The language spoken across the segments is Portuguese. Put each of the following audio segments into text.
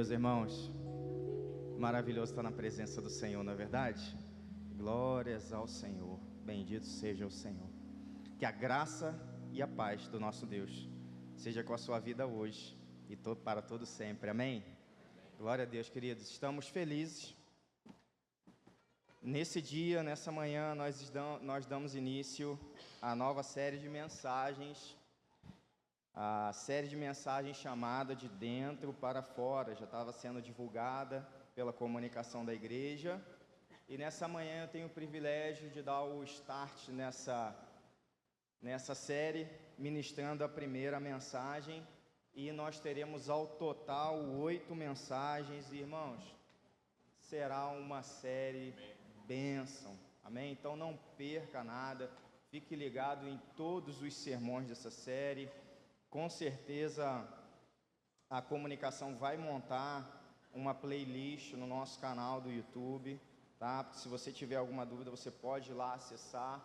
Deus, irmãos, maravilhoso estar na presença do Senhor, não é verdade? Glórias ao Senhor, bendito seja o Senhor. Que a graça e a paz do nosso Deus seja com a sua vida hoje e para todo sempre, amém? Glória a Deus, queridos, estamos felizes. Nesse dia, nessa manhã, nós damos início à nova série de mensagens, a série de mensagens chamada De Dentro para Fora. Já estava sendo divulgada pela comunicação da igreja, e nessa manhã eu tenho o privilégio de dar o start nessa série, ministrando a primeira mensagem, e nós teremos ao total 8 mensagens, irmãos. Será uma série bênção, amém? Então não perca nada, fique ligado em todos os sermões dessa série. Com certeza a comunicação vai montar uma playlist no nosso canal do YouTube, tá? Se você tiver alguma dúvida, você pode ir lá acessar.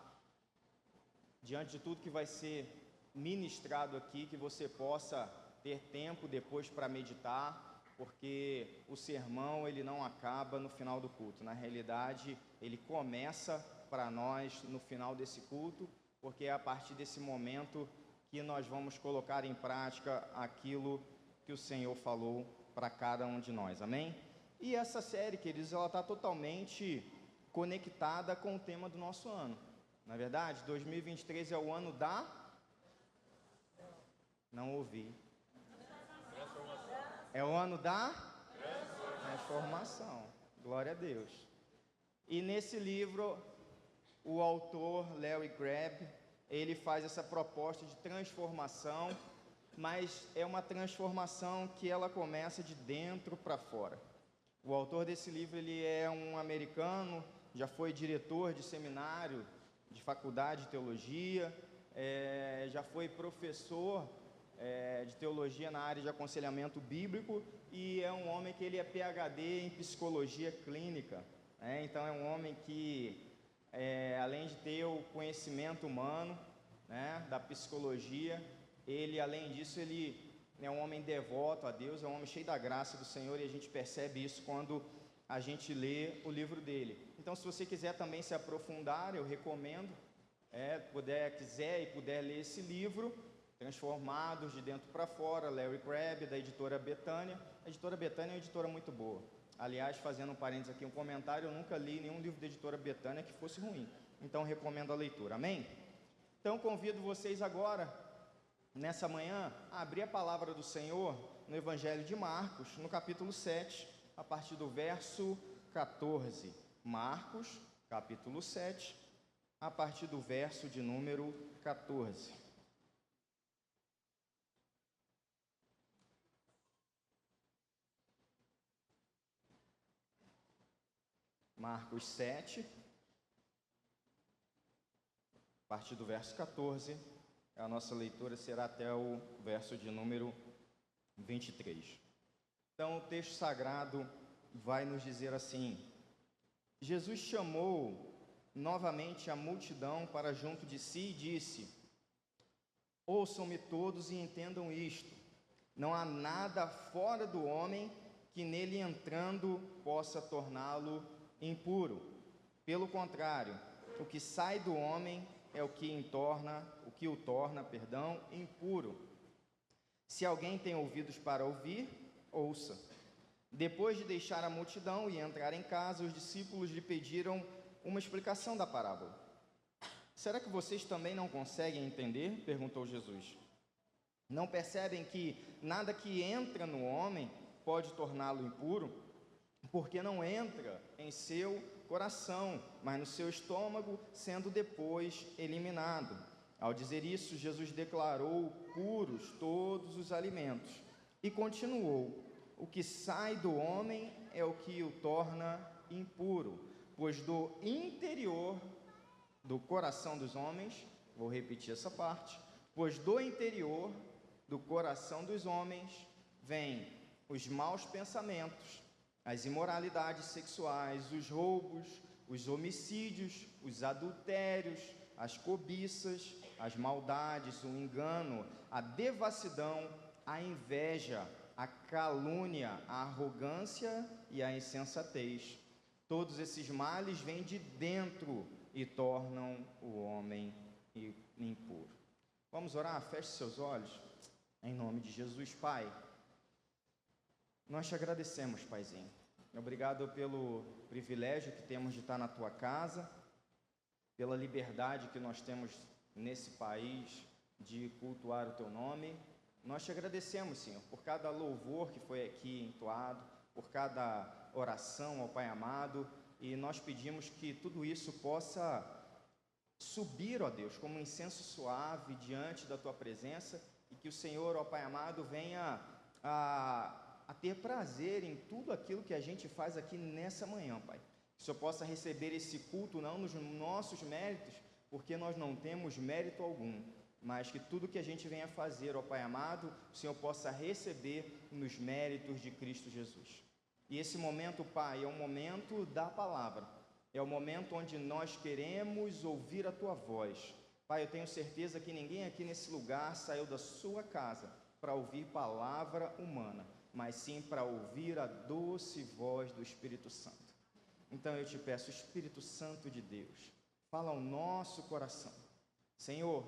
Diante de tudo que vai ser ministrado aqui, que você possa ter tempo depois para meditar, porque o sermão ele não acaba no final do culto. Na realidade, ele começa para nós no final desse culto, porque é a partir desse momento que nós vamos colocar em prática aquilo que o Senhor falou para cada um de nós, amém? E essa série, queridos, ela está totalmente conectada com o tema do nosso ano. Na verdade, 2023 é o ano da... Não ouvi. É o ano da transformação. Glória a Deus. E nesse livro, o autor Larry Crabb, ele faz essa proposta de transformação, mas é uma transformação que ela começa de dentro para fora. O autor desse livro, ele é um americano, já foi diretor de seminário, de faculdade de teologia, já foi professor de teologia na área de aconselhamento bíblico, e é um homem que ele é PhD em psicologia clínica, então é um homem que, além de ter o conhecimento humano, da psicologia, ele, além disso, ele é um homem devoto a Deus, é um homem cheio da graça do Senhor, e a gente percebe isso quando a gente lê o livro dele. Então, se você quiser também se aprofundar, eu recomendo, quiser e puder ler esse livro, Transformados de Dentro para Fora, Larry Crabb, da editora Betânia. A editora Betânia é uma editora muito boa. Aliás, fazendo um parênteses aqui, um comentário, eu nunca li nenhum livro da editora Betânia que fosse ruim. Então, recomendo a leitura, amém? Então, convido vocês agora, nessa manhã, a abrir a palavra do Senhor no Evangelho de Marcos, no capítulo 7, a partir do verso 14. Marcos, capítulo 7, a partir do verso de número 14. Marcos 7, a partir do verso 14, a nossa leitura será até o verso de número 23. Então, o texto sagrado vai nos dizer assim: Jesus chamou novamente a multidão para junto de si e disse: ouçam-me todos e entendam isto. Não há nada fora do homem que nele entrando possa torná-lo impuro. Pelo contrário, o que sai do homem é o que o torna impuro. Se alguém tem ouvidos para ouvir, ouça. Depois de deixar a multidão e entrar em casa, os discípulos lhe pediram uma explicação da parábola. Será que vocês também não conseguem entender? Perguntou Jesus. Não percebem que nada que entra no homem pode torná-lo impuro? Porque não entra em seu coração, mas no seu estômago, sendo depois eliminado. Ao dizer isso, Jesus declarou puros todos os alimentos e continuou: o que sai do homem é o que o torna impuro, pois do interior do coração dos homens, vou repetir essa parte, pois do interior do coração dos homens vêm os maus pensamentos, as imoralidades sexuais, os roubos, os homicídios, os adultérios, as cobiças, as maldades, o engano, a devassidão, a inveja, a calúnia, a arrogância e a insensatez. Todos esses males vêm de dentro e tornam o homem impuro. Vamos orar? Feche seus olhos. Em nome de Jesus, Pai, nós te agradecemos, Paizinho. Obrigado pelo privilégio que temos de estar na tua casa, pela liberdade que nós temos nesse país de cultuar o teu nome. Nós te agradecemos, Senhor, por cada louvor que foi aqui entoado, por cada oração ao Pai amado, e nós pedimos que tudo isso possa subir, ó Deus, como um incenso suave diante da tua presença, e que o Senhor, ó Pai amado, venha a ter prazer em tudo aquilo que a gente faz aqui nessa manhã, Pai. Que o Senhor possa receber esse culto não nos nossos méritos, porque nós não temos mérito algum, mas que tudo que a gente venha fazer, ó Pai amado, o Senhor possa receber nos méritos de Cristo Jesus. E esse momento, Pai, é um momento da palavra, é o momento onde nós queremos ouvir a Tua voz. Pai, eu tenho certeza que ninguém aqui nesse lugar saiu da sua casa para ouvir palavra humana, mas sim para ouvir a doce voz do Espírito Santo. Então eu te peço, Espírito Santo de Deus, fala ao nosso coração. Senhor,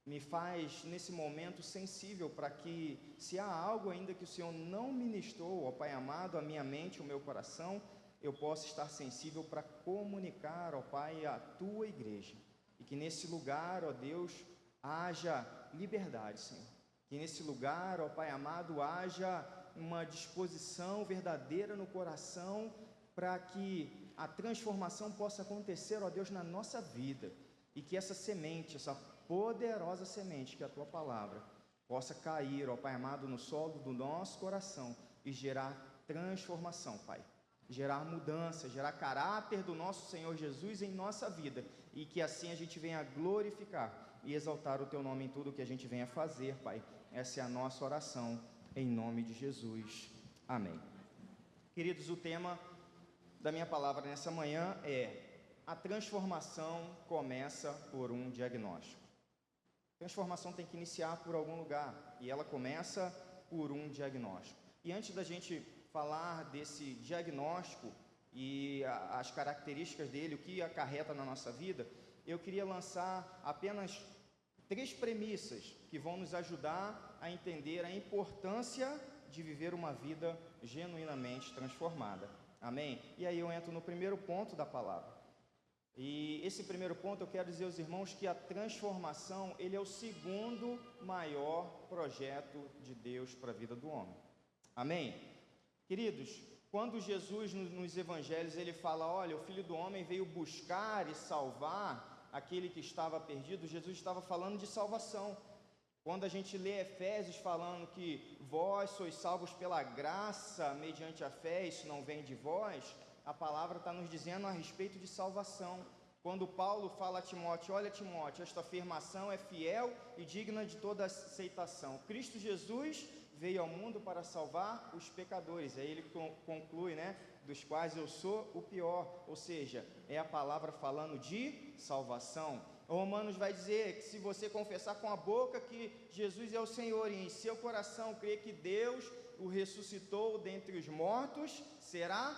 me faz nesse momento sensível para que, se há algo ainda que o Senhor não ministrou, ó Pai amado, a minha mente, o meu coração, eu possa estar sensível para comunicar, ó Pai, a Tua igreja. E que nesse lugar, ó Deus, haja liberdade, Senhor. Que nesse lugar, ó Pai amado, haja uma disposição verdadeira no coração para que a transformação possa acontecer, ó Deus, na nossa vida, e que essa semente, essa poderosa semente que é a Tua palavra, possa cair, ó Pai amado, no solo do nosso coração e gerar transformação, Pai, gerar mudança, gerar caráter do nosso Senhor Jesus em nossa vida, e que assim a gente venha glorificar e exaltar o Teu nome em tudo que a gente venha fazer, Pai. Essa é a nossa oração, em nome de Jesus. Amém. Queridos, o tema da minha palavra nessa manhã é: a transformação começa por um diagnóstico. A transformação tem que iniciar por algum lugar, e ela começa por um diagnóstico. E antes da gente falar desse diagnóstico e as características dele, o que acarreta na nossa vida, eu queria lançar apenas 3 premissas que vão nos ajudar a entender a importância de viver uma vida genuinamente transformada. Amém? E aí eu entro no primeiro ponto da palavra. E esse primeiro ponto eu quero dizer aos irmãos que a transformação, ele é o segundo maior projeto de Deus para a vida do homem. Amém? Queridos, quando Jesus nos evangelhos ele fala, olha, o Filho do Homem veio buscar e salvar aquele que estava perdido, Jesus estava falando de salvação. Quando a gente lê Efésios falando que vós sois salvos pela graça mediante a fé, isso não vem de vós, a palavra está nos dizendo a respeito de salvação. Quando Paulo fala a Timóteo, olha Timóteo, esta afirmação é fiel e digna de toda aceitação. Cristo Jesus veio ao mundo para salvar os pecadores. Aí ele conclui, né? Dos quais eu sou o pior. Ou seja, é a palavra falando de salvação. Romanos vai dizer que se você confessar com a boca que Jesus é o Senhor e em seu coração crer que Deus o ressuscitou dentre os mortos, será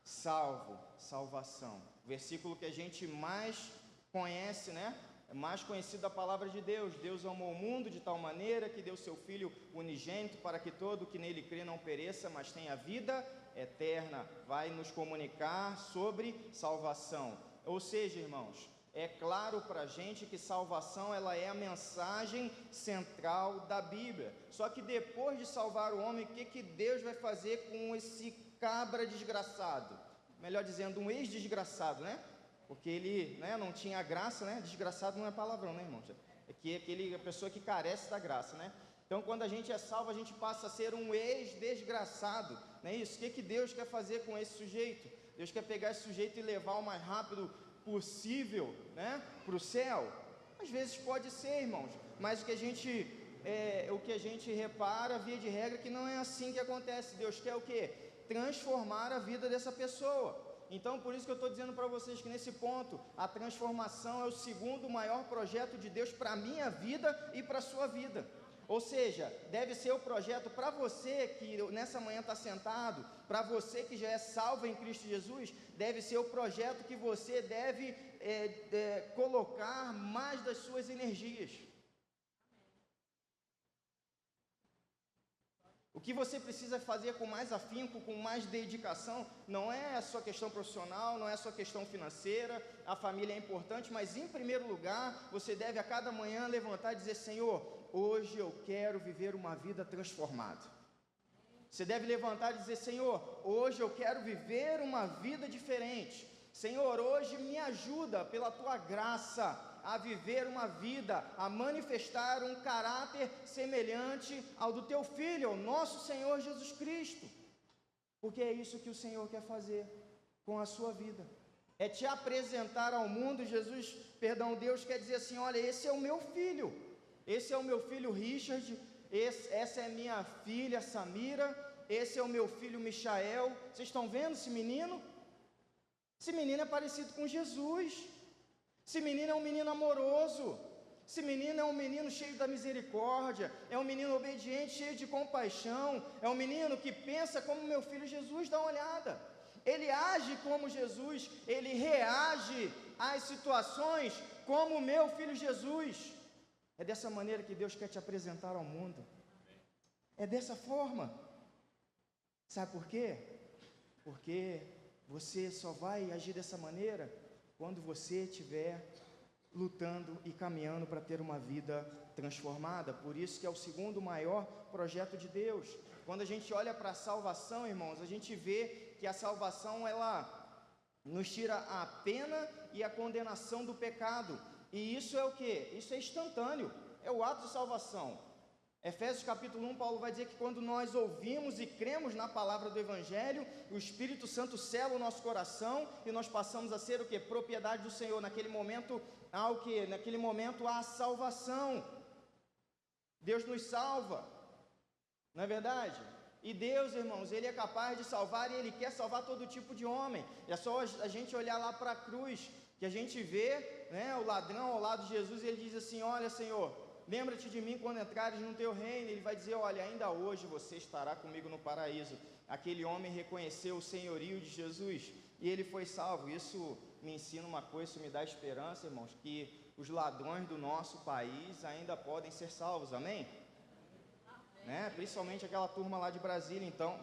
salvo. Salvação. O versículo que a gente mais conhece, né? É mais conhecido da palavra de Deus. Deus amou o mundo de tal maneira que deu seu Filho unigênito para que todo que nele crê não pereça, mas tenha vida eterna. Vai nos comunicar sobre salvação. Ou seja, irmãos, é claro para a gente que salvação ela é a mensagem central da Bíblia. Só que depois de salvar o homem, o que Deus vai fazer com esse cabra desgraçado? Melhor dizendo, um ex-desgraçado, né? Porque ele, né, não tinha graça, né? Desgraçado não é palavrão, né, irmãos? É que a pessoa que carece da graça, né? Então, quando a gente é salvo, a gente passa a ser um ex-desgraçado, não é isso? O que Deus quer fazer com esse sujeito? Deus quer pegar esse sujeito e levar o mais rápido possível, né, para o céu? Às vezes pode ser, irmãos, mas o que a gente repara, via de regra, que não é assim que acontece. Deus quer o quê? Transformar a vida dessa pessoa. Então, por isso que eu estou dizendo para vocês que nesse ponto, a transformação é o segundo maior projeto de Deus para a minha vida e para a sua vida. Ou seja, deve ser o projeto para você que nessa manhã está sentado, para você que já é salvo em Cristo Jesus, deve ser o projeto que você deve colocar mais das suas energias. O que você precisa fazer com mais afinco, com mais dedicação, não é a sua questão profissional, não é a sua questão financeira, a família é importante, mas em primeiro lugar, você deve a cada manhã levantar e dizer: Senhor, hoje eu quero viver uma vida transformada. Você deve levantar e dizer: Senhor, hoje eu quero viver uma vida diferente. Senhor, hoje me ajuda pela Tua graça a viver uma vida, a manifestar um caráter semelhante ao do Teu Filho, ao nosso Senhor Jesus Cristo. Porque é isso que o Senhor quer fazer com a sua vida. É te apresentar ao mundo. Deus quer dizer assim: olha, esse é o meu filho. Esse é o meu filho Richard, essa é minha filha Samira, esse é o meu filho Michael. Vocês estão vendo esse menino? Esse menino é parecido com Jesus. Esse menino é um menino amoroso. Esse menino é um menino cheio da misericórdia. É um menino obediente, cheio de compaixão. É um menino que pensa como meu filho Jesus. Dá uma olhada. Ele age como Jesus. Ele reage às situações como meu filho Jesus. É dessa maneira que Deus quer te apresentar ao mundo. É dessa forma. Sabe por quê? Porque você só vai agir dessa maneira quando você estiver lutando e caminhando para ter uma vida transformada. Por isso que é o segundo maior projeto de Deus. Quando a gente olha para a salvação, irmãos, a gente vê que a salvação, ela nos tira a pena e a condenação do pecado. E isso é o quê? Isso é instantâneo, é o ato de salvação. Efésios capítulo 1, Paulo vai dizer que quando nós ouvimos e cremos na palavra do Evangelho, o Espírito Santo sela o nosso coração e nós passamos a ser o quê? Propriedade do Senhor. Naquele momento há o quê? Naquele momento há a salvação. Deus nos salva, não é verdade? E Deus, irmãos, Ele é capaz de salvar e Ele quer salvar todo tipo de homem. É só a gente olhar lá para a cruz, que a gente vê, né, o ladrão ao lado de Jesus, e ele diz assim: olha, Senhor, lembra-te de mim quando entrares no teu reino. Ele vai dizer: olha, ainda hoje você estará comigo no paraíso. Aquele homem reconheceu o senhorio de Jesus e ele foi salvo. Isso me ensina uma coisa, isso me dá esperança, irmãos, que os ladrões do nosso país ainda podem ser salvos, amém? Né? Principalmente aquela turma lá de Brasília. Então,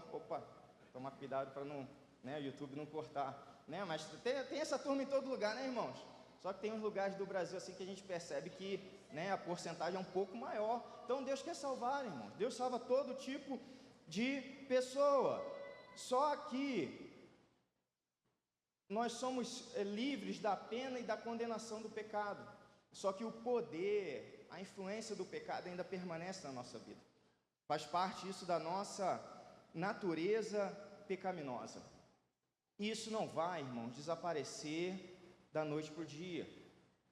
tomar cuidado para não, né, o YouTube não cortar, né? Mas tem essa turma em todo lugar, né, irmãos? Só que tem uns lugares do Brasil assim que a gente percebe que, né, a porcentagem é um pouco maior. Então Deus quer salvar, irmãos. Deus salva todo tipo de pessoa. Só que nós somos livres da pena e da condenação do pecado. Só que o poder, a influência do pecado ainda permanece na nossa vida. Faz parte isso da nossa natureza pecaminosa. Isso não vai, irmãos, desaparecer da noite para o dia.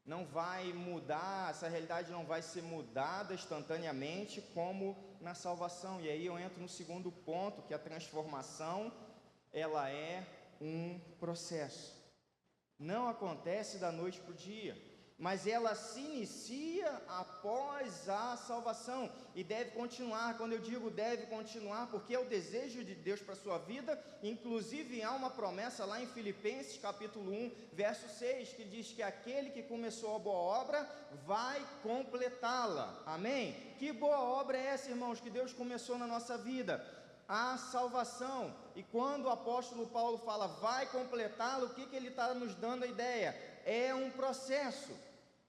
Não vai mudar, essa realidade não vai ser mudada instantaneamente como na salvação. E aí eu entro no segundo ponto, que a transformação, ela é um processo. Não acontece da noite para o dia, mas ela se inicia após a salvação e deve continuar. Quando eu digo deve continuar, porque é o desejo de Deus para a sua vida. Inclusive há uma promessa lá em Filipenses capítulo 1, verso 6, que diz que aquele que começou a boa obra vai completá-la, amém? Que boa obra é essa, irmãos, que Deus começou na nossa vida? A salvação. E quando o apóstolo Paulo fala vai completá-la, o que ele está nos dando a ideia? É um processo.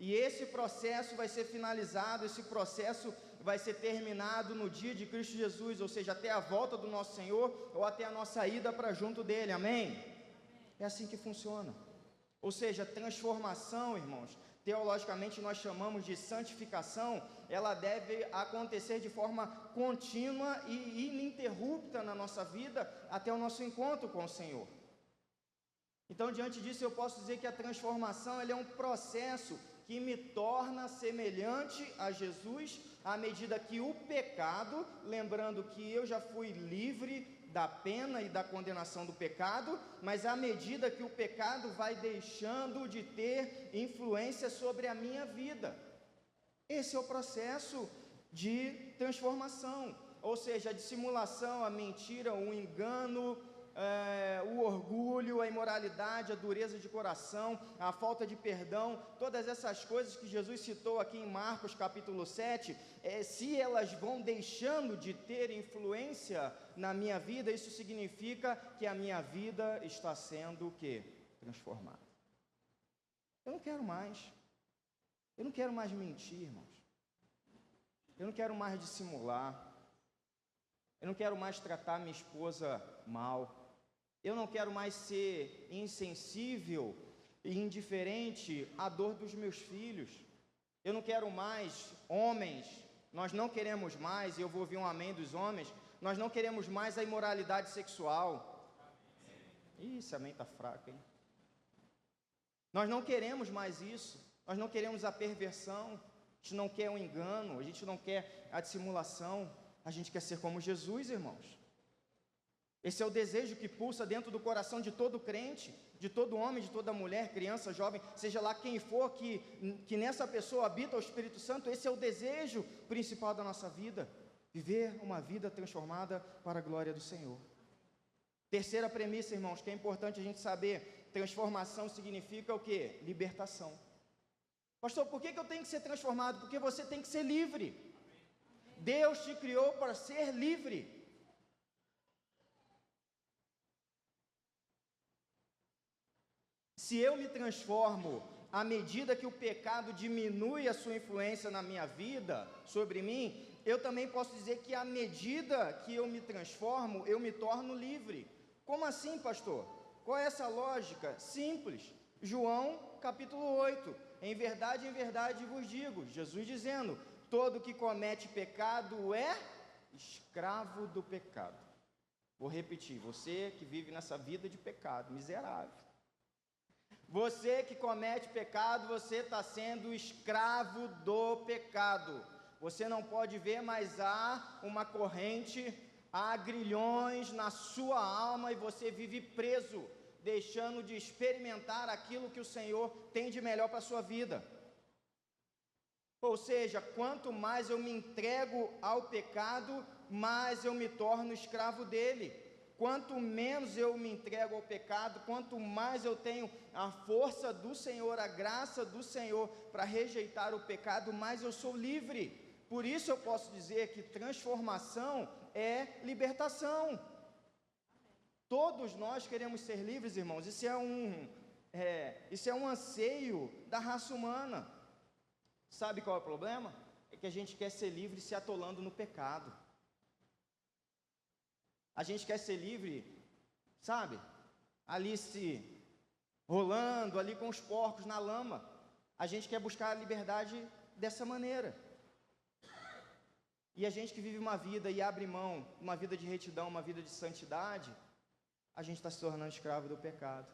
E esse processo vai ser finalizado, esse processo vai ser terminado no dia de Cristo Jesus, ou seja, até a volta do nosso Senhor, ou até a nossa ida para junto dele, amém? É assim que funciona. Ou seja, transformação, irmãos, teologicamente nós chamamos de santificação, ela deve acontecer de forma contínua e ininterrupta na nossa vida, até o nosso encontro com o Senhor. Então, diante disso, eu posso dizer que a transformação, ela é um processo que me torna semelhante a Jesus, à medida que o pecado, lembrando que eu já fui livre da pena e da condenação do pecado, mas à medida que o pecado vai deixando de ter influência sobre a minha vida. Esse é o processo de transformação, ou seja, a dissimulação, a mentira, o engano, o orgulho, a imoralidade, a dureza de coração, a falta de perdão, todas essas coisas que Jesus citou aqui em Marcos capítulo 7, se elas vão deixando de ter influência na minha vida, isso significa que a minha vida está sendo o quê? Transformada. Eu não quero mais mentir, irmãos. Eu não quero mais dissimular. Eu não quero mais tratar minha esposa mal. Eu não quero mais ser insensível e indiferente à dor dos meus filhos. Eu não quero mais, homens, nós não queremos mais, e eu vou ouvir um amém dos homens, nós não queremos mais a imoralidade sexual. Esse amém está fraco, hein? Nós não queremos mais isso, nós não queremos a perversão, a gente não quer o engano, a gente não quer a dissimulação, a gente quer ser como Jesus, irmãos. Esse é o desejo que pulsa dentro do coração de todo crente, de todo homem, de toda mulher, criança, jovem, seja lá quem for, que nessa pessoa habita o Espírito Santo. Esse é o desejo principal da nossa vida, viver uma vida transformada para a glória do Senhor. Terceira premissa, irmãos, que é importante a gente saber, transformação significa o quê? Libertação. Pastor, por que eu tenho que ser transformado? Porque você tem que ser livre. Deus te criou para ser livre. Se eu me transformo à medida que o pecado diminui a sua influência na minha vida, sobre mim, eu também posso dizer que à medida que eu me transformo, eu me torno livre. Como assim, pastor? Qual é essa lógica? Simples. João capítulo 8. Em verdade vos digo, Jesus dizendo, todo que comete pecado é escravo do pecado. Vou repetir, você que vive nessa vida de pecado, miserável. Você que comete pecado, você está sendo escravo do pecado. Você não pode ver, mas há uma corrente, há grilhões na sua alma e você vive preso, deixando de experimentar aquilo que o Senhor tem de melhor para a sua vida. Ou seja, quanto mais eu me entrego ao pecado, mais eu me torno escravo dele. Quanto menos eu me entrego ao pecado, quanto mais eu tenho a força do Senhor, a graça do Senhor para rejeitar o pecado, mais eu sou livre. Por isso eu posso dizer que transformação é libertação. Todos nós queremos ser livres, irmãos. Isso é um anseio da raça humana. Sabe qual é o problema? É que a gente quer ser livre se atolando no pecado. A gente quer ser livre, sabe? Ali se rolando, ali com os porcos na lama. A gente quer buscar a liberdade dessa maneira. E a gente que vive uma vida e abre mão, uma vida de retidão, uma vida de santidade, a gente está se tornando escravo do pecado.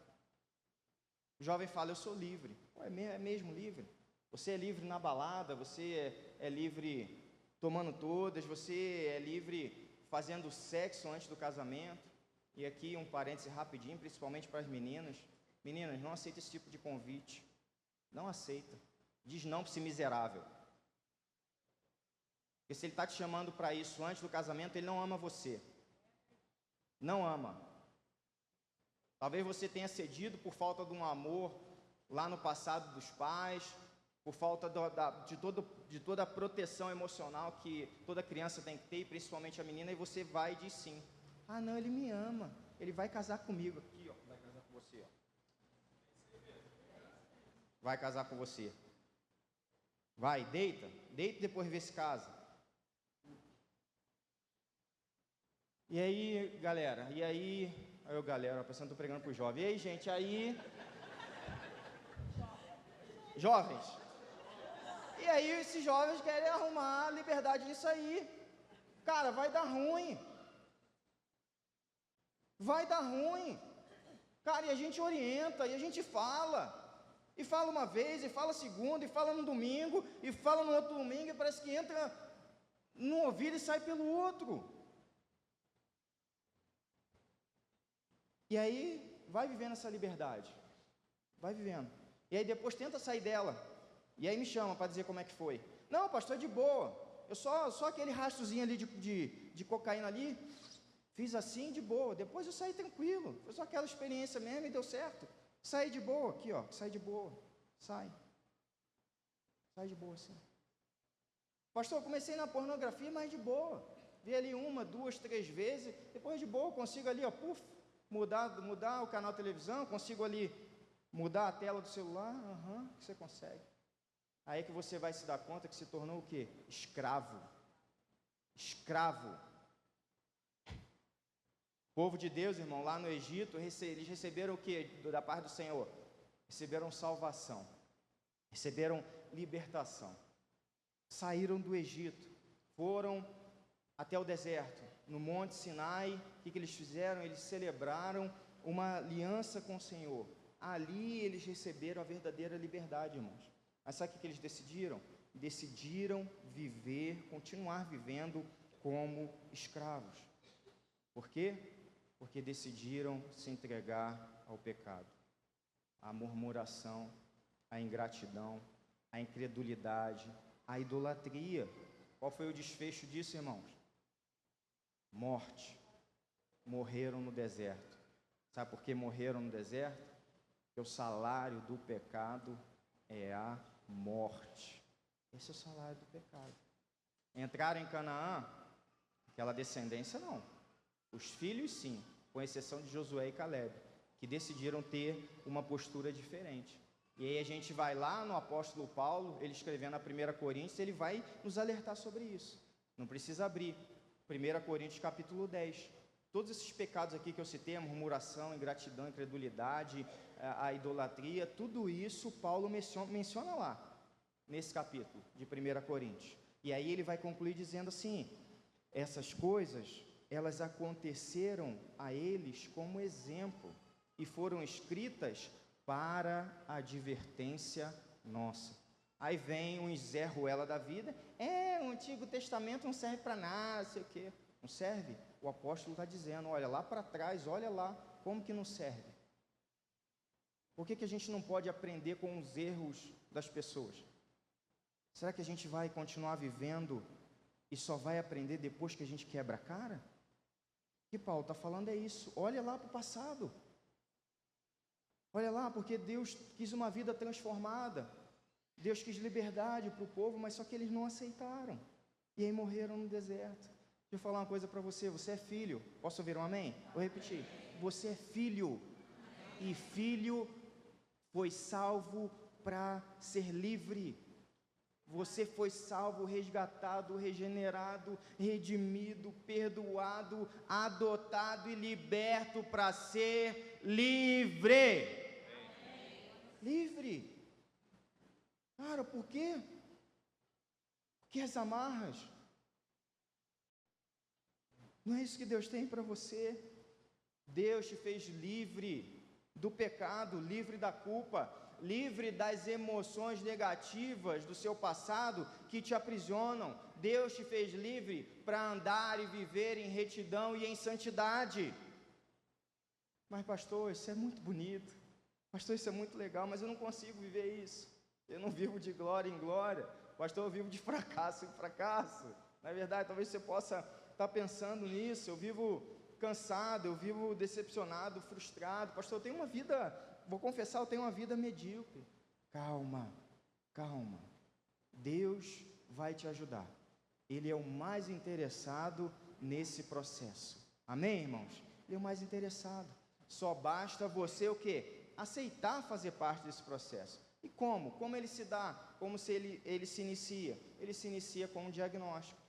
O jovem fala, eu sou livre. É mesmo livre? Você é livre na balada, você é livre tomando todas, você é livre fazendo sexo antes do casamento. E aqui um parêntese rapidinho, principalmente para as meninas. Meninas, não aceita esse tipo de convite. Não aceita. Diz não para esse miserável. Porque se ele está te chamando para isso antes do casamento, ele não ama você. Não ama. Talvez você tenha cedido por falta de um amor lá no passado dos pais, por falta de toda a proteção emocional que toda criança tem que ter, e principalmente a menina, e você vai e diz sim. Ah, não, ele me ama, ele vai casar comigo. Aqui, ó, vai casar com você, ó. Vai casar com você. Vai, deita e depois vê se casa. E aí, galera, pensando que estou pregando para os jovens. E aí, gente, jovens. E aí esses jovens querem arrumar liberdade nisso aí. Cara, vai dar ruim. Vai dar ruim. Cara, e a gente orienta, e a gente fala. E fala uma vez, e fala segunda, e fala no domingo, e fala no outro domingo, e parece que entra num ouvido e sai pelo outro. E aí, vai vivendo essa liberdade. Vai vivendo. E aí depois tenta sair dela. E aí me chama para dizer como é que foi. Não, pastor, é de boa. eu só aquele rastrozinho ali de cocaína ali, fiz assim de boa, depois eu saí tranquilo, foi só aquela experiência mesmo e deu certo. Saí de boa, aqui ó, sai de boa, sai de boa assim. Pastor, eu comecei na pornografia, mas de boa, vi ali 1, 2, 3 vezes, depois de boa, consigo ali, ó, mudar o canal de televisão, consigo ali mudar a tela do celular, que você consegue. Aí que você vai se dar conta que se tornou o quê? Escravo. O povo de Deus, irmão, lá no Egito, eles receberam o quê da parte do Senhor? Receberam salvação, receberam libertação. Saíram do Egito, foram até o deserto, no Monte Sinai. O que eles fizeram? Eles celebraram uma aliança com o Senhor. Ali eles receberam a verdadeira liberdade, irmãos. Mas sabe o que eles decidiram? Decidiram continuar vivendo como escravos. Por quê? Porque decidiram se entregar ao pecado, à murmuração, à ingratidão, à incredulidade, à idolatria. Qual foi o desfecho disso, irmãos? Morte. Morreram no deserto. Sabe por que morreram no deserto? Porque o salário do pecado é a morte. Esse é o salário do pecado. Entraram em Canaã, aquela descendência não. Os filhos sim, com exceção de Josué e Caleb, que decidiram ter uma postura diferente. E aí a gente vai lá no apóstolo Paulo, ele escrevendo a 1 Coríntios, ele vai nos alertar sobre isso. Não precisa abrir. 1 Coríntios capítulo 10. Todos esses pecados aqui que eu citei, a murmuração, ingratidão, incredulidade, a idolatria, tudo isso Paulo menciona lá, nesse capítulo de 1 Coríntios. E aí ele vai concluir dizendo assim: essas coisas, elas aconteceram a eles como exemplo e foram escritas para a advertência nossa. Aí vem um Zé Ruela da vida, o Antigo Testamento não serve para nada, sei o quê. Não serve? O apóstolo está dizendo, olha lá para trás, olha lá, como que não serve? Por que a gente não pode aprender com os erros das pessoas? Será que a gente vai continuar vivendo e só vai aprender depois que a gente quebra a cara? O que Paulo está falando é isso, olha lá para o passado. Olha lá, porque Deus quis uma vida transformada, Deus quis liberdade para o povo, mas só que eles não aceitaram, e aí morreram no deserto. Deixa eu falar uma coisa para você, você é filho, posso ouvir um amém? Vou repetir, você é filho, e filho foi salvo para ser livre. Você foi salvo, resgatado, regenerado, redimido, perdoado, adotado e liberto para ser livre. Livre. Cara, por quê? Porque as amarras. Não é isso que Deus tem para você. Deus te fez livre do pecado, livre da culpa, livre das emoções negativas do seu passado que te aprisionam. Deus te fez livre para andar e viver em retidão e em santidade. Mas pastor, isso é muito bonito. Pastor, isso é muito legal, mas eu não consigo viver isso. Eu não vivo de glória em glória. Pastor, eu vivo de fracasso em fracasso. Na verdade, talvez você possa estar pensando nisso. Eu vivo cansado, eu vivo decepcionado, frustrado. Pastor, eu tenho uma vida, vou confessar, eu tenho uma vida medíocre. Calma, calma. Deus vai te ajudar. Ele é o mais interessado nesse processo. Amém, irmãos? Ele é o mais interessado. Só basta você o quê? Aceitar fazer parte desse processo. E como? Como ele se dá? Como se ele se inicia? Ele se inicia com um diagnóstico.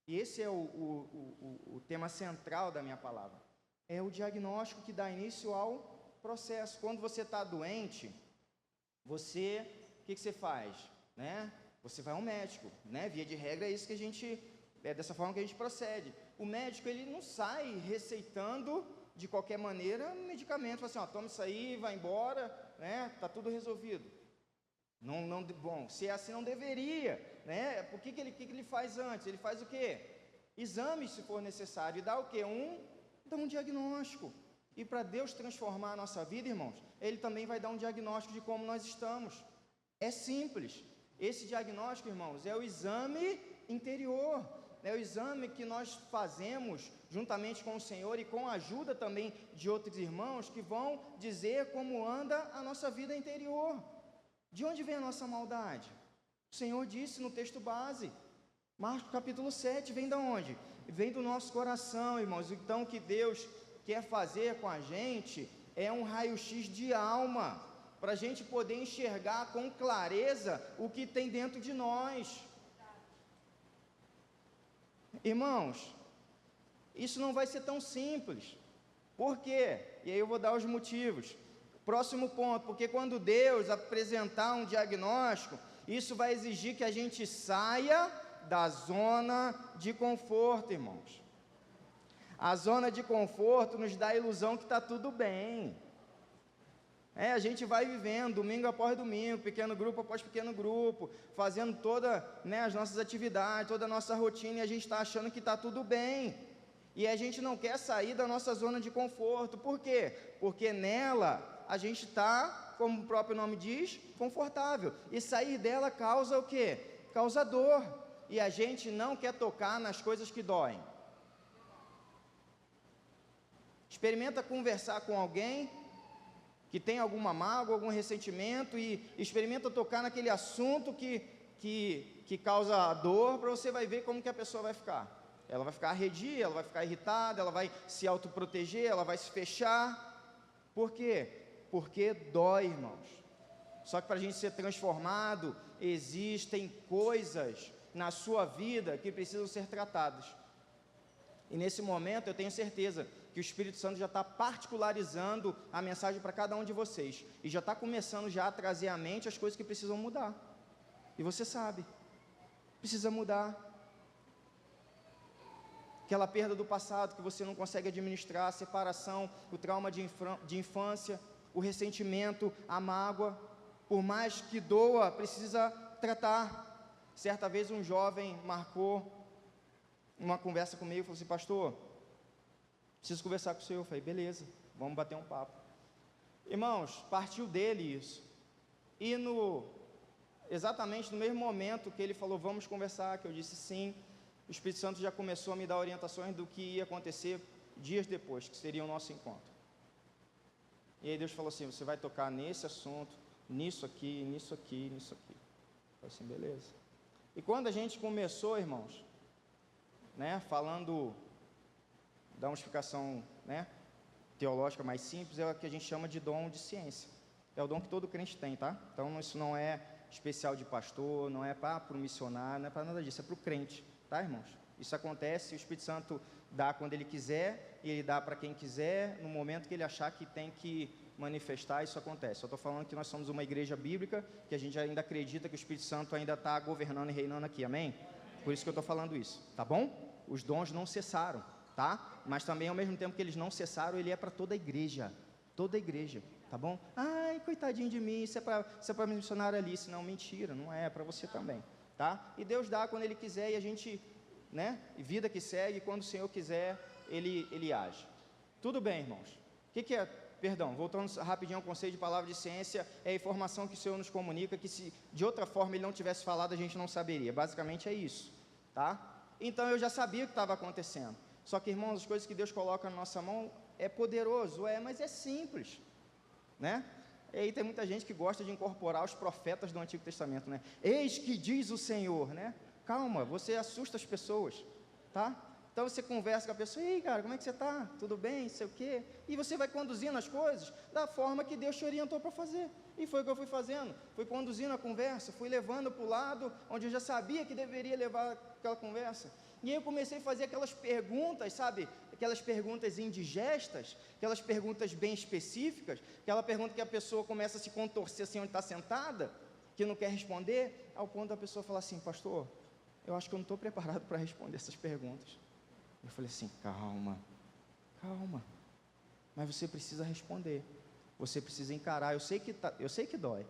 E esse é o tema central da minha palavra. É o diagnóstico que dá início ao processo. Quando você está doente, o que você faz? Né? Você vai ao médico, né? Via de regra é isso que a gente, é dessa forma que a gente procede. O médico, ele não sai receitando de qualquer maneira medicamento, fala assim, ó, toma isso aí, vai embora, né? Tá tudo resolvido. Bom, se é assim não deveria, né? Por que ele faz antes? Ele faz o quê? Exames, se for necessário, e dá o quê? Dá um diagnóstico. E para Deus transformar a nossa vida, irmãos, Ele também vai dar um diagnóstico de como nós estamos. É simples. Esse diagnóstico, irmãos, é o exame interior, é o exame que nós fazemos juntamente com o Senhor e com a ajuda também de outros irmãos que vão dizer como anda a nossa vida interior. De onde vem a nossa maldade? O Senhor disse no texto base, Marcos capítulo 7, vem de onde? Vem do nosso coração, irmãos. Então, o que Deus quer fazer com a gente é um raio-x de alma, para a gente poder enxergar com clareza o que tem dentro de nós. Irmãos, isso não vai ser tão simples. Por quê? E aí eu vou dar os motivos. Próximo ponto, porque quando Deus apresentar um diagnóstico, isso vai exigir que a gente saia da zona de conforto, irmãos. A zona de conforto nos dá a ilusão que está tudo bem. A gente vai vivendo, domingo após domingo, pequeno grupo após pequeno grupo, fazendo todas as nossas atividades, toda a nossa rotina, e a gente está achando que está tudo bem. E a gente não quer sair da nossa zona de conforto. Por quê? Porque nela a gente está, como o próprio nome diz, confortável. E sair dela causa o quê? Causa dor. E a gente não quer tocar nas coisas que doem. Experimenta conversar com alguém que tem alguma mágoa, algum ressentimento, e experimenta tocar naquele assunto que causa dor, para você vai ver como que a pessoa vai ficar. Ela vai ficar arredia, ela vai ficar irritada, ela vai se autoproteger, ela vai se fechar. Por quê? Porque dói, irmãos. Só que para a gente ser transformado, existem coisas na sua vida que precisam ser tratadas. E nesse momento eu tenho certeza que o Espírito Santo já está particularizando a mensagem para cada um de vocês, e já está começando já a trazer à mente as coisas que precisam mudar, e você sabe, precisa mudar. Aquela perda do passado que você não consegue administrar, a separação, o trauma de infância, o ressentimento, a mágoa, por mais que doa, precisa tratar. Certa vez um jovem marcou uma conversa comigo e falou assim: pastor, preciso conversar com o senhor. Eu falei: beleza, vamos bater um papo. Irmãos, partiu dele isso, e exatamente no mesmo momento que ele falou vamos conversar, que eu disse sim, o Espírito Santo já começou a me dar orientações do que ia acontecer dias depois, que seria o nosso encontro. E aí Deus falou assim: você vai tocar nesse assunto, nisso aqui, nisso aqui, nisso aqui. Eu falei assim: beleza. E quando a gente começou, irmãos, falando, dar uma explicação teológica mais simples, é o que a gente chama de dom de ciência. É o dom que todo crente tem, tá? Então isso não é especial de pastor, não é para o missionário, não é para nada disso, é para o crente, tá, irmãos? Isso acontece, o Espírito Santo dá quando Ele quiser, e Ele dá para quem quiser, no momento que Ele achar que tem que manifestar, isso acontece. Eu estou falando que nós somos uma igreja bíblica, que a gente ainda acredita que o Espírito Santo ainda está governando e reinando aqui, amém? Por isso que eu estou falando isso, tá bom? Os dons não cessaram, tá? Mas também, ao mesmo tempo que eles não cessaram, ele é para toda a igreja, tá bom? Ai, coitadinho de mim, isso é para missionário ali, não, mentira, não é para você também, tá? E Deus dá quando Ele quiser, e a gente, vida que segue, quando o Senhor quiser, Ele age. Tudo bem, irmãos? O que é, voltando rapidinho ao conceito de palavra de ciência, é a informação que o Senhor nos comunica, que se de outra forma Ele não tivesse falado, a gente não saberia, basicamente é isso, tá? Então eu já sabia o que estava acontecendo. Só que, irmãos, as coisas que Deus coloca na nossa mão é poderoso, mas é simples, E aí tem muita gente que gosta de incorporar os profetas do Antigo Testamento, Eis que diz o Senhor, Calma, você assusta as pessoas, tá? Então você conversa com a pessoa: ei, cara, como é que você está? Tudo bem? Sei o quê? E você vai conduzindo as coisas da forma que Deus te orientou para fazer. E foi o que eu fui fazendo. Fui conduzindo a conversa, fui levando para o lado onde eu já sabia que deveria levar aquela conversa. E aí eu comecei a fazer aquelas perguntas, sabe? Aquelas perguntas indigestas, aquelas perguntas bem específicas, aquela pergunta que a pessoa começa a se contorcer assim onde está sentada, que não quer responder, ao ponto da pessoa falar assim: pastor, eu acho que eu não estou preparado para responder essas perguntas. Eu falei assim: calma, mas você precisa responder, você precisa encarar. Eu sei que dói,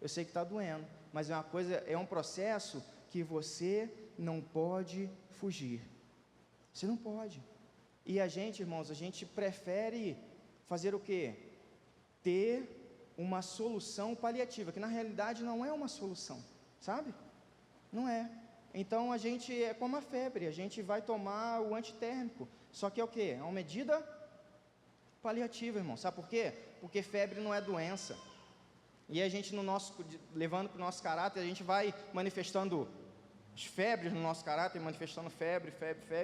eu sei que está doendo, mas é um processo que você não pode fugir, você não pode. E a gente, irmãos, a gente prefere fazer o quê? Ter uma solução paliativa, que na realidade não é uma solução, sabe? Não é. Então, a gente é como a febre, a gente vai tomar o antitérmico, só que é o quê? É uma medida paliativa, irmão, sabe por quê? Porque febre não é doença, e a gente, levando para o nosso caráter, a gente vai manifestando as febres no nosso caráter, manifestando febre,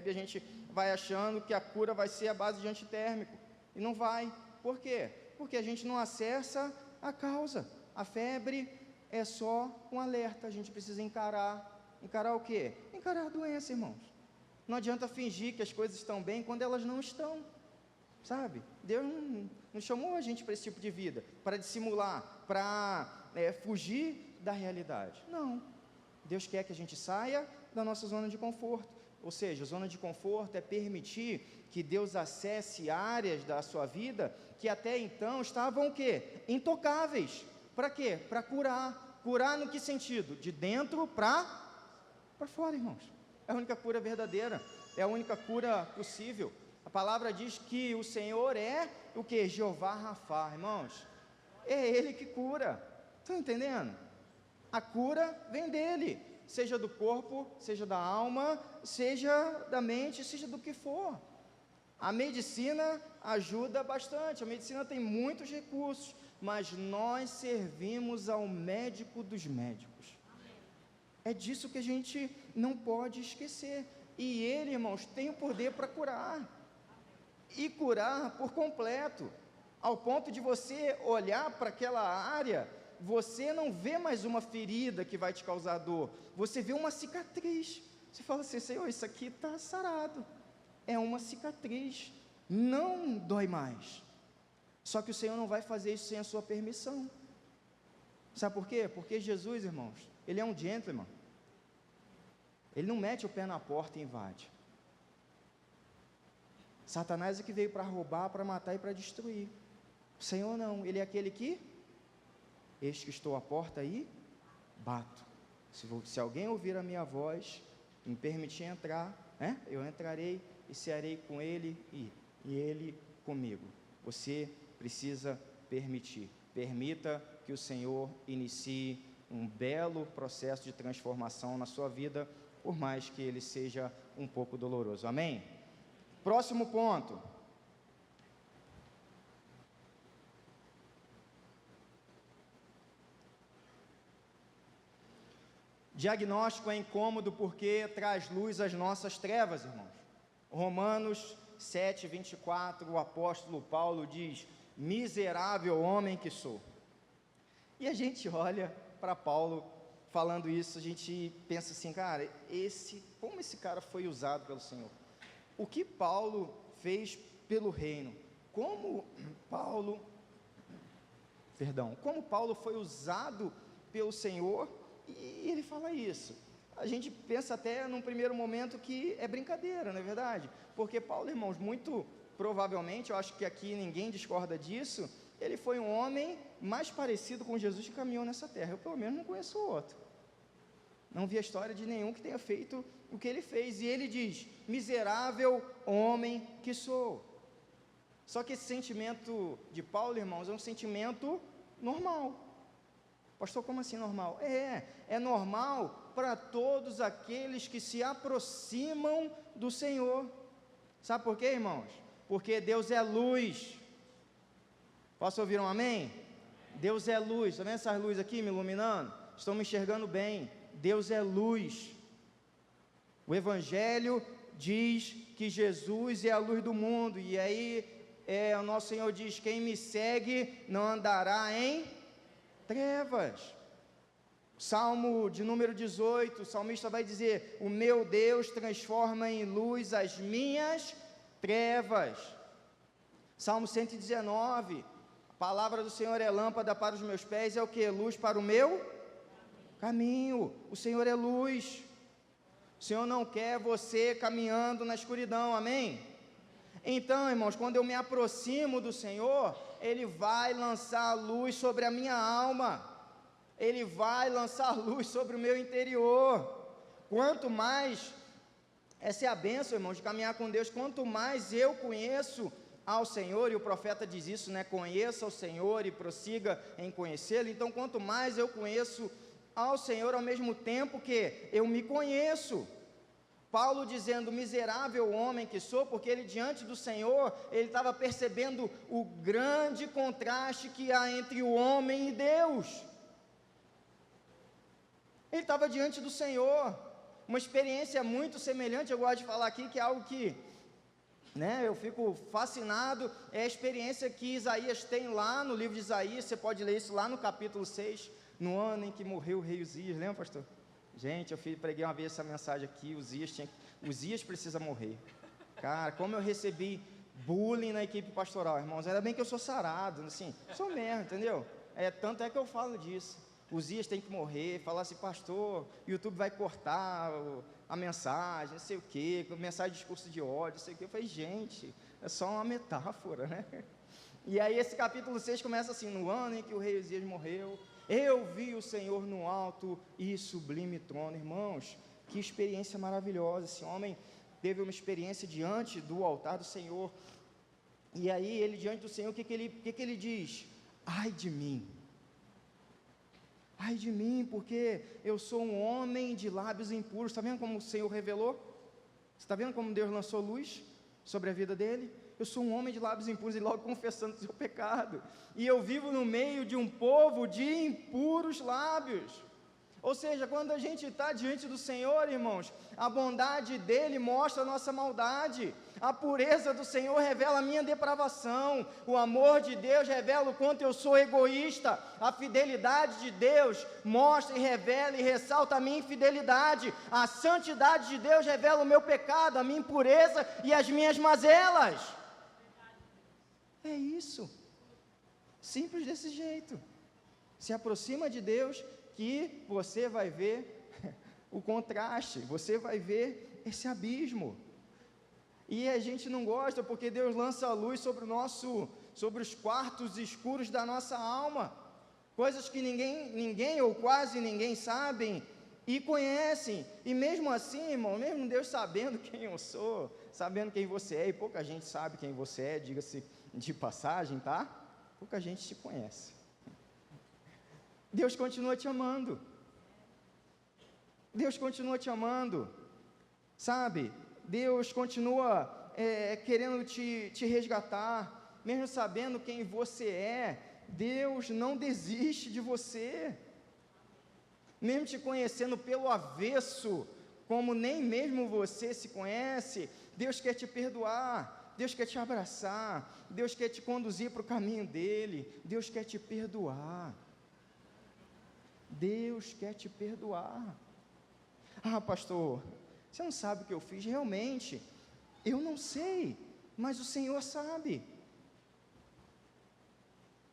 e a gente vai achando que a cura vai ser a base de antitérmico, e não vai. Por quê? Porque a gente não acessa a causa. A febre é só um alerta, a gente precisa encarar o quê? Encarar a doença, irmãos. Não adianta fingir que as coisas estão bem quando elas não estão, sabe? Deus não chamou a gente para esse tipo de vida, para dissimular, para fugir da realidade. Não. Deus quer que a gente saia da nossa zona de conforto. Ou seja, zona de conforto é permitir que Deus acesse áreas da sua vida que até então estavam o quê? Intocáveis. Para quê? Para curar. Curar no que sentido? De dentro para fora, irmãos. É a única cura verdadeira, é a única cura possível. A palavra diz que o Senhor é o que? Jeová Rafá, irmãos. É Ele que cura. Estão entendendo? A cura vem dEle, seja do corpo, seja da alma, seja da mente, seja do que for. A medicina ajuda bastante, a medicina tem muitos recursos, mas nós servimos ao médico dos médicos. É disso que a gente não pode esquecer. E Ele, irmãos, tem o poder para curar. E curar por completo. Ao ponto de você olhar para aquela área, você não vê mais uma ferida que vai te causar dor. Você vê uma cicatriz. Você fala assim, Senhor, isso aqui está sarado. É uma cicatriz. Não dói mais. Só que o Senhor não vai fazer isso sem a sua permissão. Sabe por quê? Porque Jesus, irmãos, Ele é um gentleman. Ele não mete o pé na porta e invade. Satanás é que veio para roubar, para matar e para destruir. O Senhor não, Ele é aquele que, eis que estou à porta e bato. Se alguém ouvir a minha voz, me permitir entrar, eu entrarei e cearei com ele e ele comigo. Você precisa permitir. Permita que o Senhor inicie um belo processo de transformação na sua vida, por mais que ele seja um pouco doloroso. Amém? Próximo ponto. Diagnóstico é incômodo porque traz luz às nossas trevas, irmãos. Romanos 7, 24, o apóstolo Paulo diz, miserável homem que sou. E a gente olha para Paulo falando isso, a gente pensa assim, cara, como esse cara foi usado pelo Senhor? O que Paulo fez pelo reino? Como Paulo foi usado pelo Senhor? E ele fala isso. A gente pensa até num primeiro momento que é brincadeira, não é verdade? Porque Paulo, irmãos, muito provavelmente, eu acho que aqui ninguém discorda disso, ele foi um homem mais parecido com Jesus que caminhou nessa terra. Eu pelo menos não conheço outro. Não vi a história de nenhum que tenha feito o que ele fez. E ele diz, miserável homem que sou. Só que esse sentimento de Paulo, irmãos, é um sentimento normal. Pastor, como assim normal? É normal para todos aqueles que se aproximam do Senhor. Sabe por quê, irmãos? Porque Deus é luz. Posso ouvir um amém? Deus é luz. Está vendo essas luzes aqui me iluminando? Estão me enxergando bem. Deus é luz. O Evangelho diz que Jesus é a luz do mundo. E aí o nosso Senhor diz, quem me segue não andará em trevas. Salmo de número 18, o salmista vai dizer, o meu Deus transforma em luz as minhas trevas. Salmo 119, a palavra do Senhor é lâmpada para os meus pés, é o que? Luz para o meu caminho. O Senhor é luz. O Senhor não quer você caminhando na escuridão, amém? Então, irmãos, quando eu me aproximo do Senhor, Ele vai lançar luz sobre a minha alma, Ele vai lançar luz sobre o meu interior. Quanto mais, essa é a bênção, irmãos, de caminhar com Deus, quanto mais eu conheço ao Senhor, e o profeta diz isso, conheça o Senhor e prossiga em conhecê-lo. Então, quanto mais eu conheço ao Senhor ao mesmo tempo que eu me conheço. Paulo dizendo, miserável homem que sou, porque ele diante do Senhor, ele estava percebendo o grande contraste que há entre o homem e Deus. Ele estava diante do Senhor, uma experiência muito semelhante, eu gosto de falar aqui, que é algo que, eu fico fascinado, é a experiência que Isaías tem lá no livro de Isaías, você pode ler isso lá no capítulo 6, no ano em que morreu o rei Uzias, lembra, pastor? Gente, eu preguei uma vez essa mensagem aqui, Uzias precisa morrer. Cara, como eu recebi bullying na equipe pastoral, irmãos, ainda bem que eu sou sarado, assim, sou mesmo, entendeu? Tanto é que eu falo disso. Uzias tem que morrer, falar assim, pastor, o YouTube vai cortar a mensagem, não sei o quê, mensagem de discurso de ódio, não sei o quê. Eu falei, gente, é só uma metáfora, né? E aí esse capítulo 6 começa assim, no ano em que o rei Uzias morreu, eu vi o Senhor no alto e sublime trono. Irmãos, que experiência maravilhosa, esse homem teve uma experiência diante do altar do Senhor, e aí ele diante do Senhor, o que ele diz? Ai de mim, porque eu sou um homem de lábios impuros. Está vendo como o Senhor revelou? Você está vendo como Deus lançou luz sobre a vida dele? Eu sou um homem de lábios impuros, e logo confessando o seu pecado, e eu vivo no meio de um povo de impuros lábios. Ou seja, quando a gente está diante do Senhor, irmãos, a bondade dele mostra a nossa maldade, a pureza do Senhor revela a minha depravação, o amor de Deus revela o quanto eu sou egoísta, a fidelidade de Deus mostra e revela e ressalta a minha infidelidade, a santidade de Deus revela o meu pecado, a minha impureza e as minhas mazelas. É isso, simples desse jeito. Se aproxima de Deus, que você vai ver o contraste, você vai ver esse abismo. E a gente não gosta porque Deus lança a luz sobre os quartos escuros da nossa alma, coisas que ninguém ou quase ninguém sabem e conhecem. E mesmo assim, irmão, mesmo Deus sabendo quem eu sou, sabendo quem você é, e pouca gente sabe quem você é, diga-se de passagem, tá? Pouca gente te conhece. Deus continua te amando. Deus continua te amando, sabe? Deus continua querendo te resgatar, mesmo sabendo quem você é. Deus não desiste de você, mesmo te conhecendo pelo avesso, como nem mesmo você se conhece. Deus quer te perdoar, Deus quer te abraçar, Deus quer te conduzir para o caminho dele, Deus quer te perdoar. Deus quer te perdoar. Ah, pastor, você não sabe o que eu fiz? Realmente, eu não sei, mas o Senhor sabe.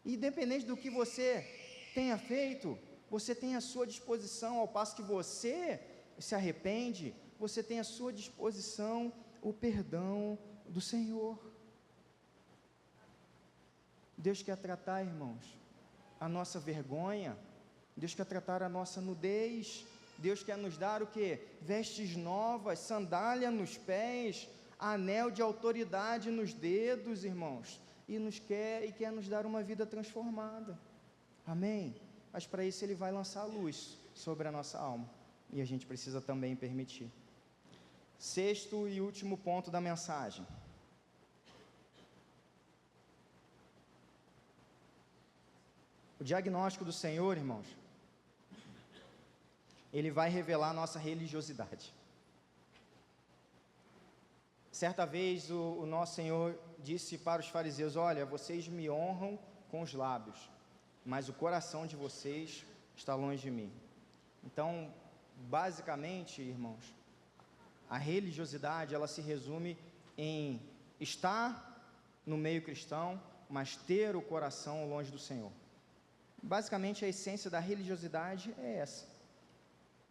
Independente do que você tenha feito, você tem à sua disposição, ao passo que você se arrepende, você tem à sua disposição o perdão do Senhor. Deus quer tratar, irmãos, a nossa vergonha, Deus quer tratar a nossa nudez, Deus quer nos dar o quê? Vestes novas, sandália nos pés, anel de autoridade nos dedos, irmãos, e quer nos dar uma vida transformada, amém? Mas para isso Ele vai lançar luz sobre a nossa alma, e a gente precisa também permitir. Sexto e último ponto da mensagem: o diagnóstico do Senhor, irmãos, Ele vai revelar a nossa religiosidade. Certa vez o nosso Senhor disse para os fariseus: olha, vocês me honram com os lábios, mas o coração de vocês está longe de mim. Então, basicamente, irmãos, a religiosidade, ela se resume em estar no meio cristão, mas ter o coração longe do Senhor. Basicamente, a essência da religiosidade é essa.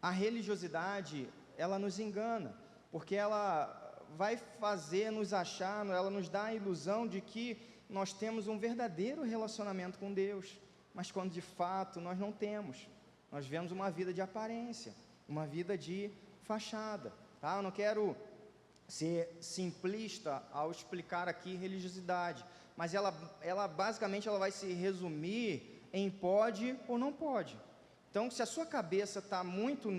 A religiosidade, ela nos engana, porque ela vai fazer nos achar, ela nos dá a ilusão de que nós temos um verdadeiro relacionamento com Deus, mas quando de fato nós não temos. Nós vivemos uma vida de aparência, uma vida de fachada, tá? Eu não quero ser simplista ao explicar aqui religiosidade, mas ela basicamente ela vai se resumir em pode ou não pode. Então, se a sua cabeça está muito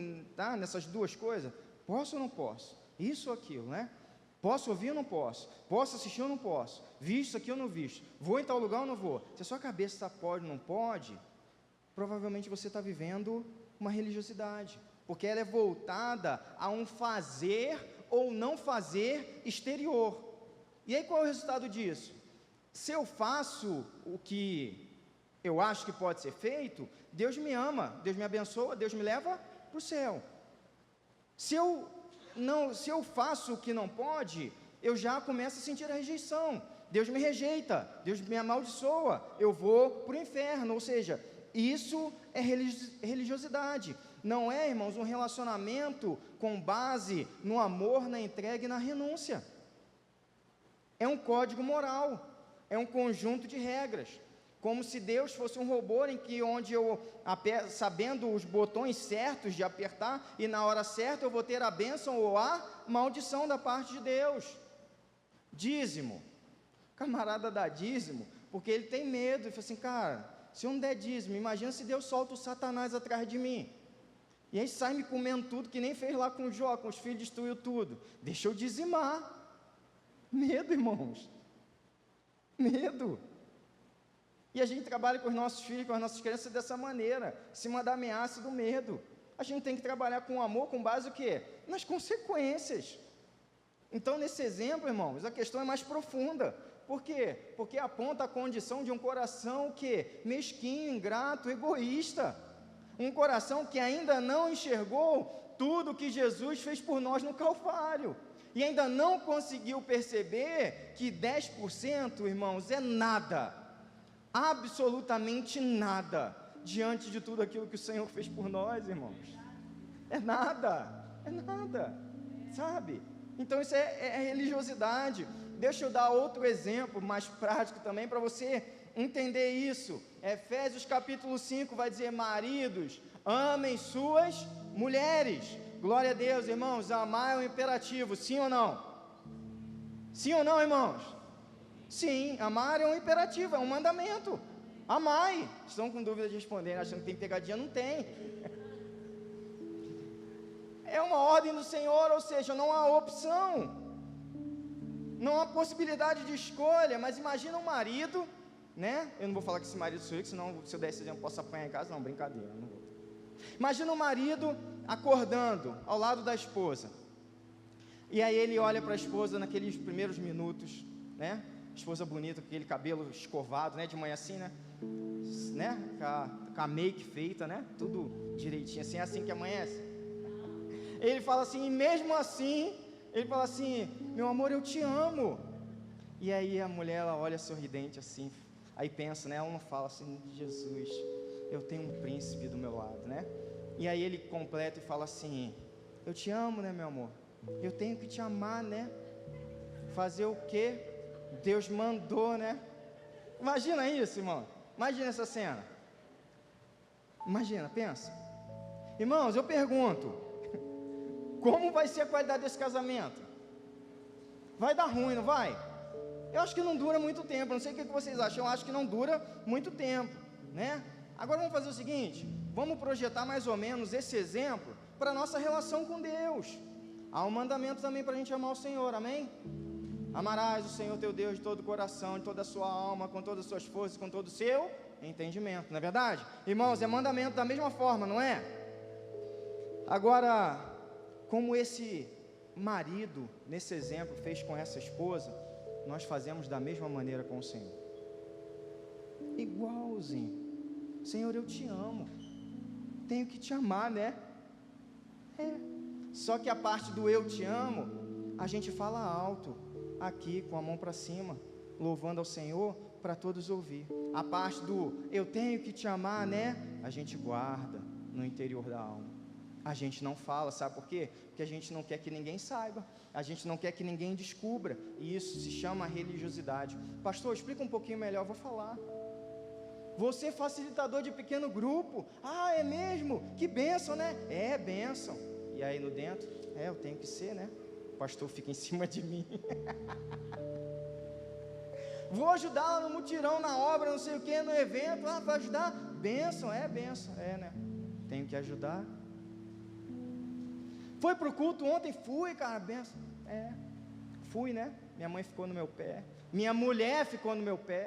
nessas duas coisas, posso ou não posso? Isso ou aquilo, né? Posso ouvir ou não posso? Posso assistir ou não posso? Visto isso aqui ou não visto? Vou em tal lugar ou não vou? Se a sua cabeça está pode ou não pode, provavelmente você está vivendo uma religiosidade, porque ela é voltada a um fazer ou não fazer exterior. E aí qual é o resultado disso? Se eu faço o que eu acho que pode ser feito, Deus me ama, Deus me abençoa, Deus me leva para o céu. Se eu faço o que não pode, eu já começo a sentir a rejeição. Deus me rejeita, Deus me amaldiçoa, eu vou para o inferno. Ou seja, isso é religiosidade. Não é, irmãos, um relacionamento com base no amor, na entrega e na renúncia. É um código moral, é um conjunto de regras. Como se Deus fosse um robô em que onde eu, sabendo os botões certos de apertar, e na hora certa eu vou ter a bênção ou a maldição da parte de Deus. Dízimo. O camarada dá dízimo, porque ele tem medo, ele fala assim, cara, se eu não der dízimo, imagina se Deus solta o Satanás atrás de mim. E aí sai me comendo tudo, que nem fez lá com Jó, com os filhos, destruiu tudo. Deixa eu dizimar. Medo, irmãos. Medo. E a gente trabalha com os nossos filhos, com as nossas crianças dessa maneira, em cima da ameaça e do medo. A gente tem que trabalhar com amor, com base o quê? Nas consequências. Então, nesse exemplo, irmãos, a questão é mais profunda. Por quê? Porque aponta a condição de um coração que mesquinho, ingrato, egoísta. Um coração que ainda não enxergou tudo que Jesus fez por nós no Calvário. E ainda não conseguiu perceber que 10%, irmãos, é nada. Absolutamente nada. Diante de tudo aquilo que o Senhor fez por nós, irmãos. É nada. Sabe? Então isso é religiosidade. Deixa eu dar outro exemplo mais prático também para você entender isso. Efésios capítulo 5 vai dizer, maridos, amem suas mulheres. Glória a Deus, irmãos, amar é um imperativo, sim ou não? Sim ou não, irmãos? Sim, amar é um imperativo, é um mandamento. Amai. Estão com dúvida de responder, achando que tem pegadinha? Não tem. É uma ordem do Senhor, ou seja, não há opção. Não há possibilidade de escolha, mas imagina um marido, né? Eu não vou falar que esse marido sou eu, senão se eu der esse exemplo posso apanhar em casa. Não, brincadeira, não vou. Imagina um marido acordando ao lado da esposa. E aí ele olha para a esposa naqueles primeiros minutos, né? Esposa bonita, com aquele cabelo escovado, né? De manhã assim, né? Com a make feita, né? Tudo direitinho, assim, é assim que amanhece. Ele fala assim, e mesmo assim, ele fala assim, meu amor, eu te amo. E aí a mulher, ela olha sorridente assim, aí pensa, né? Ela não fala assim, Jesus, eu tenho um príncipe do meu lado, né? E aí ele completa e fala assim, eu te amo, né, meu amor? Eu tenho que te amar, né? Fazer o quê? Deus mandou, né? Imagina isso, irmão. Imagina essa cena. Imagina, pensa. Irmãos, eu pergunto, como vai ser a qualidade desse casamento? Vai dar ruim, não vai? Eu acho que não dura muito tempo, não sei o que vocês acham, eu acho que não dura muito tempo, né? Agora vamos fazer o seguinte, vamos projetar mais ou menos esse exemplo para a nossa relação com Deus. Há um mandamento também para a gente amar o Senhor, amém? Amarás o Senhor teu Deus de todo o coração, de toda a sua alma, com todas as suas forças, com todo o seu entendimento, não é verdade? Irmãos, é mandamento da mesma forma, não é? Agora, como esse marido, nesse exemplo, fez com essa esposa, nós fazemos da mesma maneira com o Senhor. Igualzinho. Senhor, eu te amo. Tenho que te amar, né? Só que a parte do eu te amo, a gente fala alto, aqui, com a mão para cima, louvando ao Senhor, para todos ouvir. A parte do eu tenho que te amar, né? A gente guarda no interior da alma. A gente não fala, sabe por quê? Porque a gente não quer que ninguém saiba, a gente não quer que ninguém descubra, e isso se chama religiosidade. Pastor, explica um pouquinho melhor, eu vou falar. Você é facilitador de pequeno grupo, é mesmo? Que bênção, né? É, bênção. E aí no dentro, eu tenho que ser, né? O pastor fica em cima de mim. Vou ajudar no mutirão, na obra, não sei o que, no evento, vai ajudar? Bênção, né? tenho que ajudar. Foi pro culto ontem? Fui, cara, benção. Fui, né? Minha mãe ficou no meu pé, minha mulher ficou no meu pé.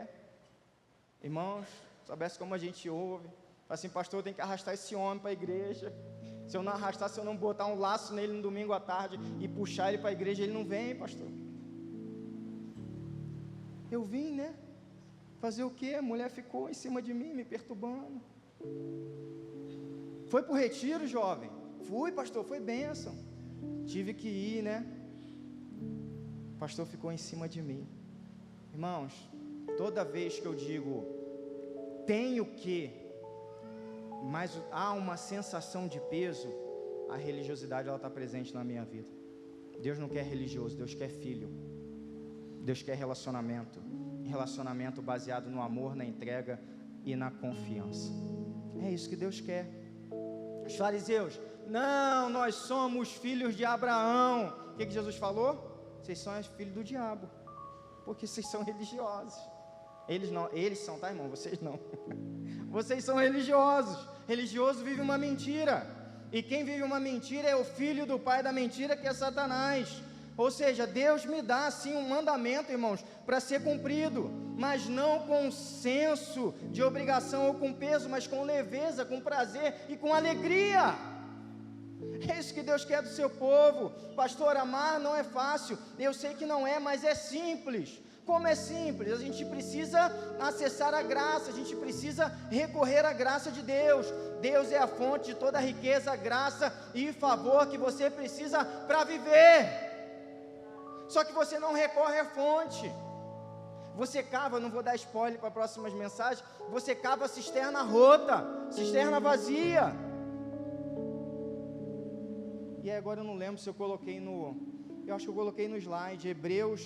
Irmãos, soubesse como a gente ouve, fala assim, pastor, eu tenho que arrastar esse homem para a igreja. Se eu não arrastar, se eu não botar um laço nele no domingo à tarde e puxar ele para a igreja, ele não vem, pastor. Eu vim, né? Fazer o quê? A mulher ficou em cima de mim, me perturbando. Foi para o retiro, jovem? Fui, pastor, foi bênção. Tive que ir, né? O pastor ficou em cima de mim. Irmãos, toda vez que eu digo, tenho que, mas há uma sensação de peso, a religiosidade ela está presente na minha vida. Deus não quer religioso, Deus quer filho. Deus quer relacionamento. Relacionamento baseado no amor, na entrega e na confiança. É isso que Deus quer. Os fariseus, não, nós somos filhos de Abraão. O que Jesus falou? Vocês são filhos do diabo, porque vocês são religiosos. Eles não, eles são, tá, irmão? Vocês não. Vocês são religiosos. Religioso vive uma mentira, e quem vive uma mentira é o filho do pai da mentira, que é Satanás. Ou seja, Deus me dá sim um mandamento, irmãos, para ser cumprido, mas não com senso de obrigação ou com peso, mas com leveza, com prazer e com alegria. É isso que Deus quer do seu povo. Pastor, amar não é fácil, eu sei que não é, mas é simples. Como é simples? A gente precisa acessar a graça, a gente precisa recorrer à graça de Deus. Deus é a fonte de toda a riqueza, graça e favor que você precisa para viver. Só que você não recorre à fonte. Você cava, não vou dar spoiler para próximas mensagens, você cava a cisterna rota, cisterna vazia. E aí agora eu não lembro se eu coloquei eu acho que eu coloquei no slide, Hebreus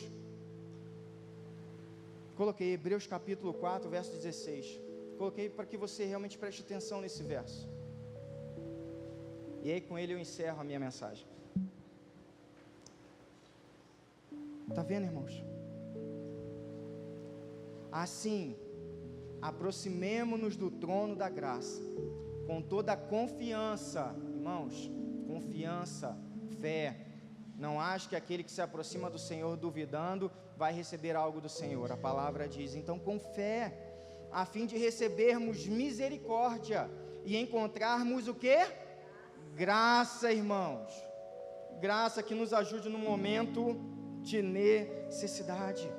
capítulo 4, verso 16. Coloquei para que você realmente preste atenção nesse verso. E aí com ele eu encerro a minha mensagem. Está vendo, irmãos? Assim, aproximemo-nos do trono da graça, com toda a confiança, irmãos, confiança, fé. Não acho que aquele que se aproxima do Senhor duvidando vai receber algo do Senhor. A palavra diz, então com fé, a fim de recebermos misericórdia e encontrarmos o quê? Graça, irmãos. Graça que nos ajude no momento de necessidade.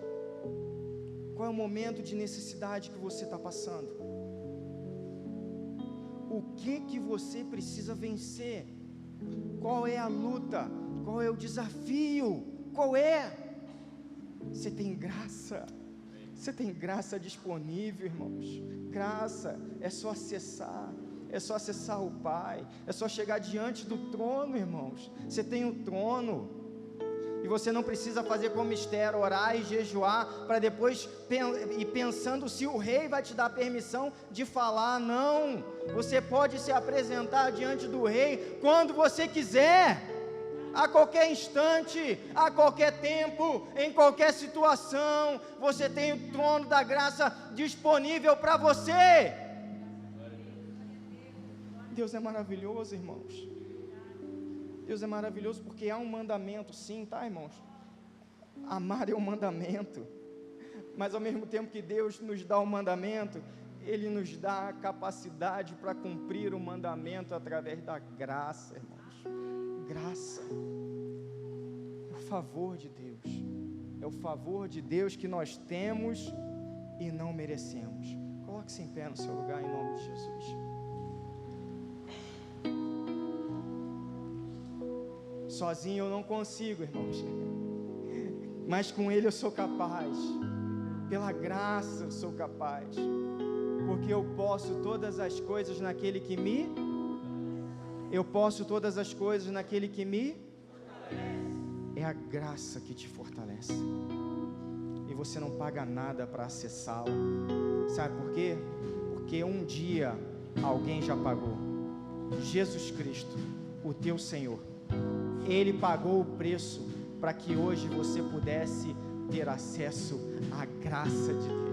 Qual é o momento de necessidade que você está passando? O que você precisa vencer? Qual é a luta? Qual é o desafio? Qual é? Você tem graça. Você tem graça disponível, irmãos. Graça, é só acessar. É só acessar o Pai. É só chegar diante do trono, irmãos. Você tem o trono. E você não precisa fazer como Esther, orar e jejuar, para depois ir pensando se o rei vai te dar permissão de falar. Não, você pode se apresentar diante do rei quando você quiser, a qualquer instante, a qualquer tempo, em qualquer situação. Você tem o trono da graça disponível para você. Deus é maravilhoso, irmãos. Deus é maravilhoso porque há um mandamento, sim, tá, irmãos? Amar é um mandamento, mas ao mesmo tempo que Deus nos dá o mandamento, Ele nos dá a capacidade para cumprir o mandamento através da graça, irmãos. Graça é o favor de Deus, é o favor de Deus que nós temos e não merecemos. Coloque-se em pé no seu lugar em nome de Jesus. Sozinho eu não consigo, irmãos, mas com Ele eu sou capaz. Pela graça eu sou capaz, porque eu posso todas as coisas naquele que me... Eu posso todas as coisas naquele que me... É a graça que te fortalece, e você não paga nada para acessá-la. Sabe por quê? Porque um dia alguém já pagou. Jesus Cristo, o teu Senhor. Ele pagou o preço para que hoje você pudesse ter acesso à graça de Deus.